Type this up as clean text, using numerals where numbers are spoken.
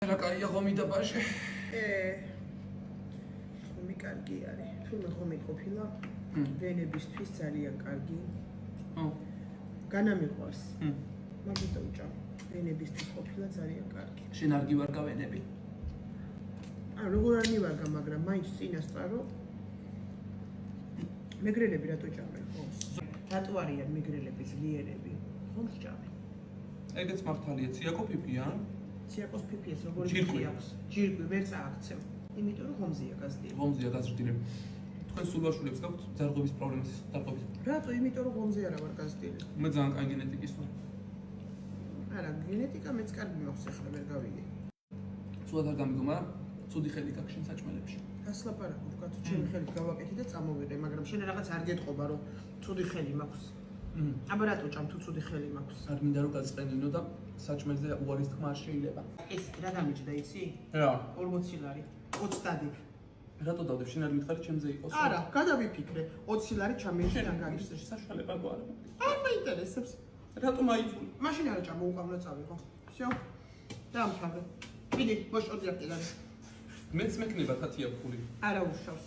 რა კაია ხომი და ბაჟე. ხომი კარგი არის. თუმცა ხომი ყოფილა ვენებისთვის ძალიან კარგი. განა მიყვარს. მაგიტო უჭამ. ვენებისთვის ყოფილა ძალიან კარგი. შენ არ გივარგა ვენები? როგორ არ მივარგა, მაგრამ მაინც წინასწარო მეგრელები რატო ჭამენ ხომს? რატო არიან მეგრელები ძლიერები? ხომს ჭამენ. ეგეც მართალია, ციაკო ფიფია? ციაკოს ფიფიას როგორი ფიფი აქვს? ჯირკვი ვერ წააქცევ. იმიტომ რომ ხომზია გაზრდილი. ხომზია გაზრდილი. თქვენ სულაშვილებს გაქვთ ძარღვების პრობლემას, ძარღვების. რატო? იმიტომ რომ ხომზე არა ვარ გაზრდილი. მე ძალიან კაი გენეტიკის ვარ. არა, გენეტიკა მეც კარგი მაქვს ახლა ვერ გავიგე. სულად არ გამიგო, მაგრამ ცუდი ხელი გაქვს შენ საჭმელებში. გასლაპარაკო, კაცო, ჩემი ხელით გავაკეთე და წამოვიდე, მაგრამ შენ რაღაც არ გეტყობა რომ ცუდი ხელი მაქვს. აბა რატო ჭამ თუ ცუდი ხელი მაქვს? არ მინდა რომ გაწყენინო და საჭმელზე უარის თქმა არ შეიძლება. ეს რა დამიჭდა იცი? რა? 40 ლარი. 20 დადებ. რატო დავდებ? შენ არ მითხარი ჩემზე იყოს? არა, გადავიფიქრე. 20 ლარი ჩამიეჭი შენ გაგისწრე. საშუალება გვარ. არ მაინტერესებს. რატო მაიწვი? მაშინ არა ჭამ უკავნა წავიღო. всё. დამთავრე. მიდი, მოშოდი აქტიდან. მეც მექნება თათია ფული. არა უშავს.